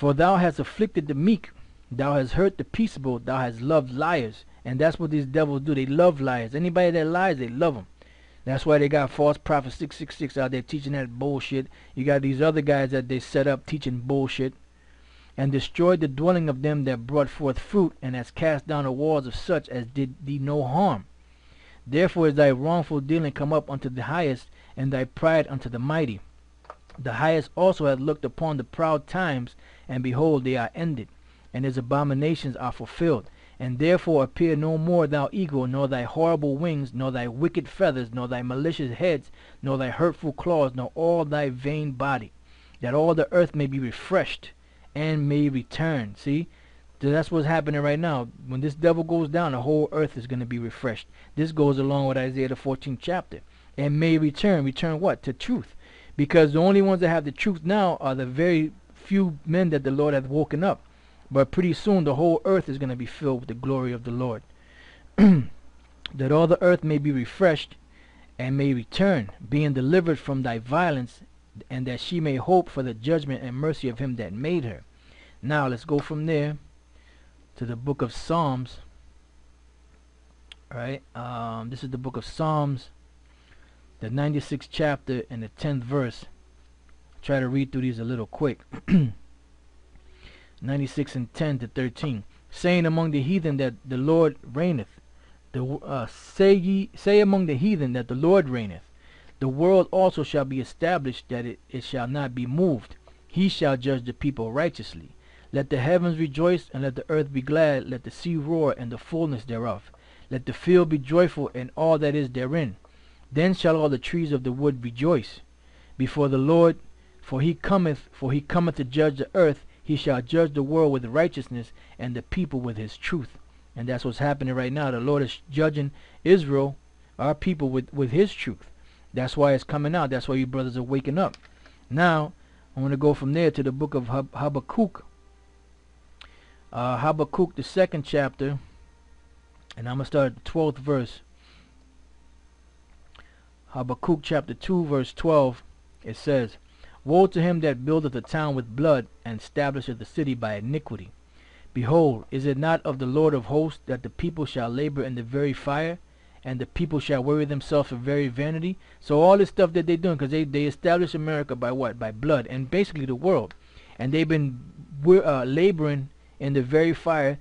For thou hast afflicted the meek, thou hast hurt the peaceable, thou hast loved liars. And that's what these devils do. They love liars. Anybody that lies, they love them. That's why they got false prophet 666 out there teaching that bullshit. You got these other guys that they set up teaching bullshit. And destroyed the dwelling of them that brought forth fruit, and has cast down the walls of such as did thee no harm. Therefore is thy wrongful dealing come up unto the highest, and thy pride unto the mighty. The highest also hath looked upon the proud times, and behold, they are ended, and his abominations are fulfilled. And therefore appear no more thou eagle, nor thy horrible wings, nor thy wicked feathers, nor thy malicious heads, nor thy hurtful claws, nor all thy vain body, that all the earth may be refreshed, and may return. See? So that's what's happening right now. When this devil goes down, the whole earth is going to be refreshed. This goes along with Isaiah the 14th chapter. And may return. Return what? To truth. Because the only ones that have the truth now are the very few men that the Lord hath woken up. But pretty soon the whole earth is going to be filled with the glory of the Lord. That all the earth may be refreshed, and may return, being delivered from thy violence, and that she may hope for the judgment and mercy of him that made her. Now let's go from there to the book of Psalms. Alright, this is the book of Psalms, the 96th chapter and the 10th verse. Try to read through these a little quick. 96 and 10 to 13. Saying among the heathen that the Lord reigneth. Say among the heathen that the Lord reigneth. The world also shall be established, that it shall not be moved. He shall judge the people righteously. Let the heavens rejoice, and let the earth be glad. Let the sea roar, and the fullness thereof. Let the field be joyful, and all that is therein. Then shall all the trees of the wood rejoice before the Lord, for he cometh to judge the earth. He shall judge the world with righteousness, and the people with his truth. And that's what's happening right now. The Lord is judging Israel, our people, with his truth. That's why it's coming out. That's why you brothers are waking up. Now, I want to go from there to the book of Habakkuk. Habakkuk, the 2nd chapter. And I'm going to start at the 12th verse. Habakkuk chapter 2, verse 12. It says, Woe to him that buildeth a town with blood, and establisheth the city by iniquity. Behold, is it not of the Lord of hosts that the people shall labor in the very fire, and the people shall weary themselves for very vanity? So all this stuff that they're doing, because they established America by what? By blood, and basically the world. And they've been laboring in the very fire,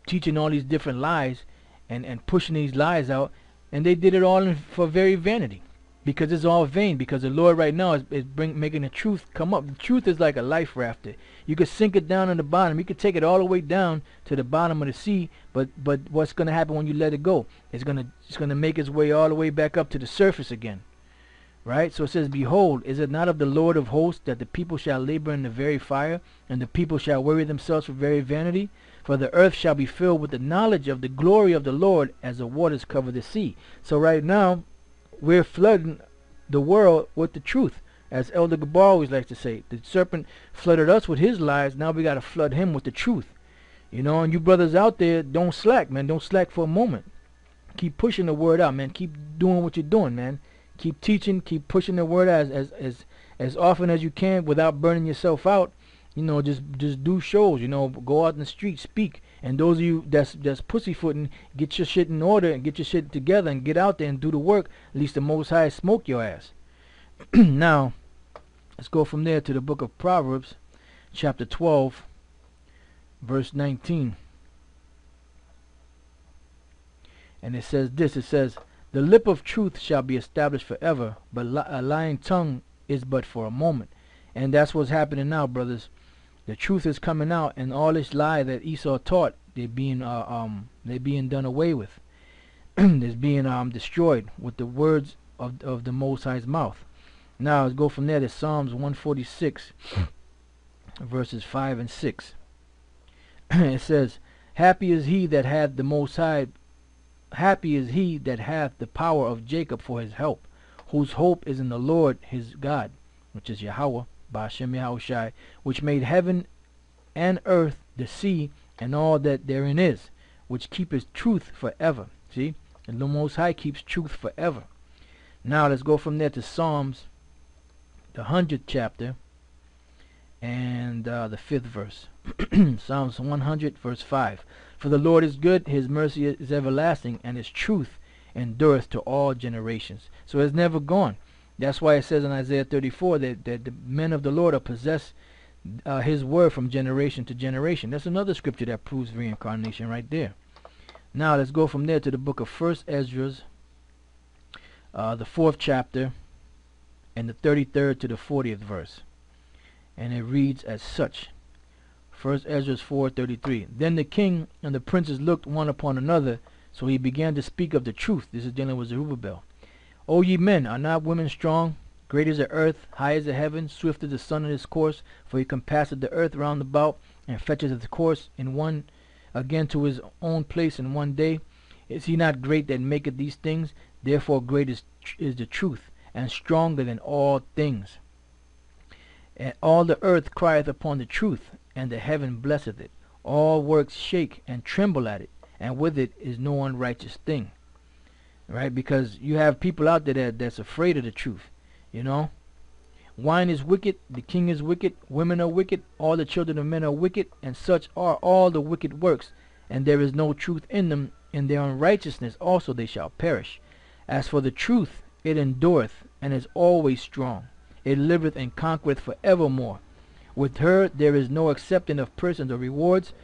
teaching all these different lies, and pushing these lies out. And they did it all for very vanity. Because it's all vain. Because the Lord right now is making the truth come up. The truth is like a life rafter. You could sink it down on the bottom. You could take it all the way down to the bottom of the sea. But what's going to happen when you let it go? It's going to make its way all the way back up to the surface again. Right? So it says, Behold, is it not of the Lord of hosts that the people shall labor in the very fire, and the people shall weary themselves for very vanity? For the earth shall be filled with the knowledge of the glory of the Lord, as the waters cover the sea. So right now, we're flooding the world with the truth. As Elder Gabar always likes to say, the serpent flooded us with his lies. Now we got to flood him with the truth. You know, and you brothers out there, don't slack, man. Don't slack for a moment. Keep pushing the word out, man. Keep doing what you're doing, man. Keep teaching. Keep pushing the word out as often as you can without burning yourself out. You know, just do shows. You know, go out in the street, speak. And those of you that's pussyfooting, get your shit in order and get your shit together and get out there and do the work. At least the Most High smoke your ass. Now, let's go from there to the book of Proverbs, chapter 12, verse 19. And it says this, it says, The lip of truth shall be established forever, but a lying tongue is but for a moment. And that's what's happening now, brothers. The truth is coming out, and all this lie that Esau taught, they're being done away with. It's being destroyed with the words of the Most High's mouth. Now let's go from there to Psalms 146, verses 5 and 6. It says, Happy is he that hath the Most High, happy is he that hath the power of Jacob for his help, whose hope is in the Lord his God, which is Yahweh, Ba'ashem Yahushai, which made heaven and earth, the sea, and all that therein is, which keepeth truth forever. See? And the Most High keeps truth forever. Now let's go from there to Psalms, the 100th chapter, and the 5th verse. Psalms 100 verse 5. For the Lord is good, his mercy is everlasting, and his truth endureth to all generations. So it's never gone. That's why it says in Isaiah 34 that the men of the Lord are possessed his word from generation to generation. That's another scripture that proves reincarnation right there. Now let's go from there to the book of 1st Ezra, the 4th chapter, and the 33rd to the 40th verse. And it reads as such. 1st Ezra 4:33. Then the king and the princes looked one upon another, so he began to speak of the truth. This is dealing with Zerubbabel. O ye men, are not women strong? Great is the earth, high as the heaven, swift as the sun in his course, for he compasseth the earth round about, and fetcheth its course in one again to his own place in one day. Is he not great that maketh these things? Therefore great is the truth, and stronger than all things. And all the earth crieth upon the truth, and the heaven blesseth it. All works shake and tremble at it, and with it is no unrighteous thing. Right? Because you have people out there that's afraid of the truth. You know, wine is wicked, the king is wicked, women are wicked, all the children of men are wicked, and such are all the wicked works, and there is no truth in them. In their unrighteousness also they shall perish. As for the truth, it endureth, and is always strong. It liveth and conquereth for evermore. With her there is no accepting of persons or rewards,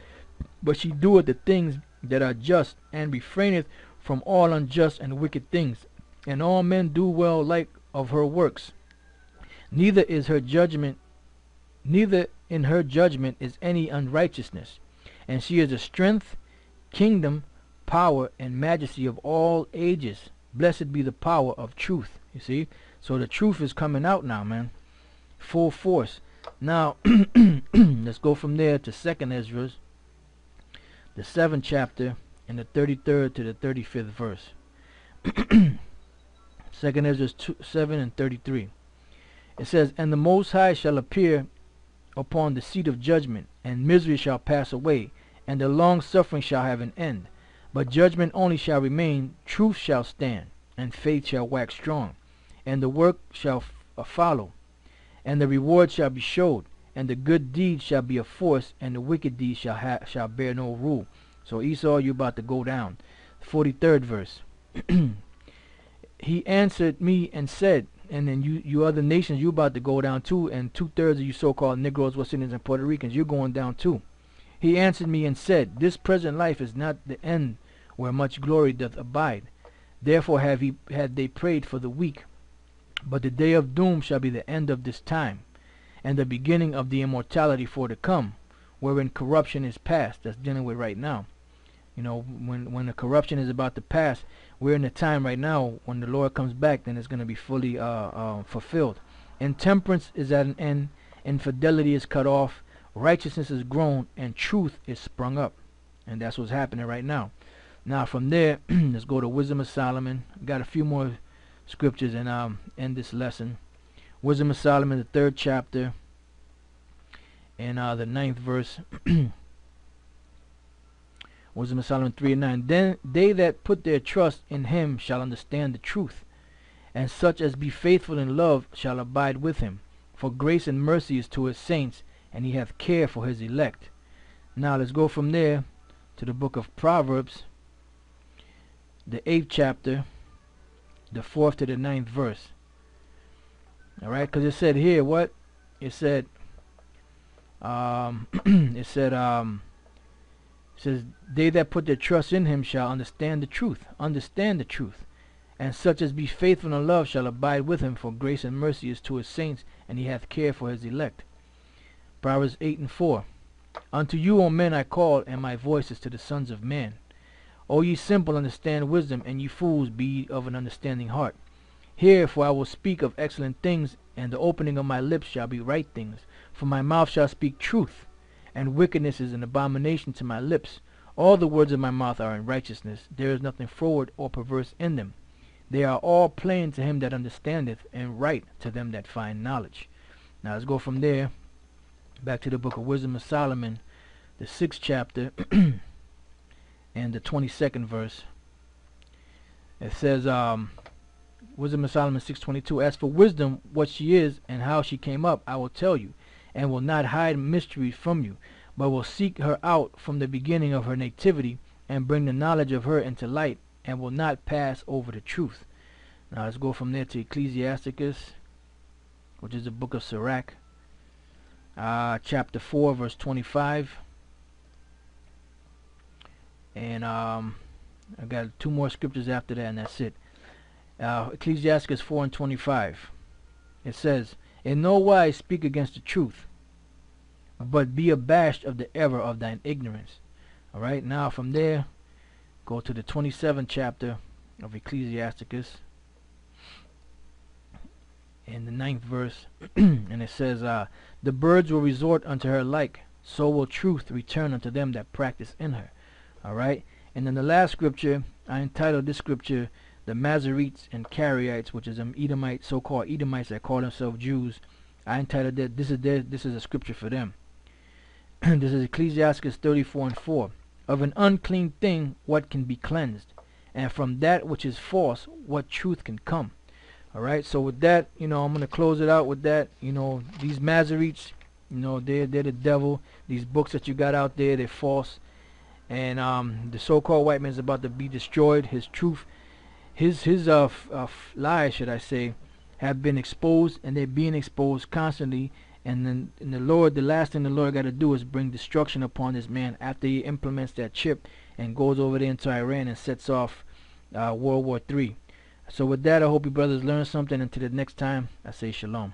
but she doeth the things that are just, and refraineth from all unjust and wicked things. And all men do well like of her works. Neither in her judgment is any unrighteousness. And she is the strength, kingdom, power, and majesty of all ages. Blessed be the power of truth. You see? So the truth is coming out now, man. Full force. Now, let's go from there to 2nd Ezra, the 7th chapter, and the 33rd to the 35th verse. 2nd Ezra 7 and 33. It says, And the Most High shall appear upon the seat of judgment, and misery shall pass away, and the long suffering shall have an end. But judgment only shall remain, truth shall stand, and faith shall wax strong, and the work shall follow, and the reward shall be showed, and the good deeds shall be a force, and the wicked deeds shall bear no rule. So Esau, you about to go down. 43rd verse. He answered me and said, and then you other nations, you about to go down too, and 2/3 of you so-called Negroes, West Indians, and Puerto Ricans, you're going down too. He answered me and said, This present life is not the end where much glory doth abide. Therefore had they prayed for the weak. But the day of doom shall be the end of this time, and the beginning of the immortality for to come, wherein corruption is past. That's dealing with right now. You know, when the corruption is about to pass, we're in the time right now when the Lord comes back, then it's going to be fully fulfilled. Intemperance is at an end, infidelity is cut off, righteousness is grown, and truth is sprung up. And that's what's happening right now. Now from there, let's go to Wisdom of Solomon. Got a few more scriptures and end this lesson. Wisdom of Solomon, the 3rd chapter, and the 9th verse. Wisdom of Solomon 3 and 9. Then they that put their trust in him shall understand the truth, and such as be faithful in love shall abide with him. For grace and mercy is to his saints, and he hath care for his elect. Now let's go from there to the book of Proverbs, the 8th chapter, the 4th to the 9th verse. Alright, because it said here, what? It said, it says, they that put their trust in him shall understand the truth. Understand the truth. And such as be faithful in love shall abide with him, for grace and mercy is to his saints, and he hath care for his elect. Proverbs 8 and 4. Unto you, O men, I call, and my voice is to the sons of men. O ye simple, understand wisdom, and ye fools, be ye of an understanding heart. Hear, for I will speak of excellent things, and the opening of my lips shall be right things. For my mouth shall speak truth, and wickedness is an abomination to my lips. All the words of my mouth are in righteousness. There is nothing froward or perverse in them. They are all plain to him that understandeth, and right to them that find knowledge. Now let's go from there back to the book of Wisdom of Solomon, the 6th chapter, and the 22nd verse. It says, Wisdom of Solomon 6:22. As for wisdom, what she is, and how she came up, I will tell you. and will not hide mysteries from you, but will seek her out from the beginning of her nativity, and bring the knowledge of her into light, and will not pass over the truth. Now let's go from there to Ecclesiasticus, which is the book of Sirach, chapter 4, verse 25. And I got 2 more scriptures after that, and that's it. Ecclesiasticus 4 and 25. It says, "In no wise speak against the truth, but be abashed of the error of thine ignorance." Alright, now from there, go to the 27th chapter of Ecclesiasticus, in the 9th verse, and it says, "The birds will resort unto her like, so will truth return unto them that practice in her." Alright, and then the last scripture, I entitled this scripture, "The Masoretes and Karaites," which is Edomites, so-called Edomites that call themselves Jews. I entitled that this is a scripture for them. This is Ecclesiasticus 34 and 4. "Of an unclean thing what can be cleansed? And from that which is false what truth can come?" Alright, so with that, I'm going to close it out with that. These Masoretes, they're the devil. These books that you got out there, they're false. And the so-called white man is about to be destroyed. His truth, his lies, should I say, have been exposed, and they're being exposed constantly. And then the last thing the Lord got to do is bring destruction upon this man after he implements that chip and goes over there into Iran and sets off World War III. So with that, I hope you brothers learned something. Until the next time, I say shalom.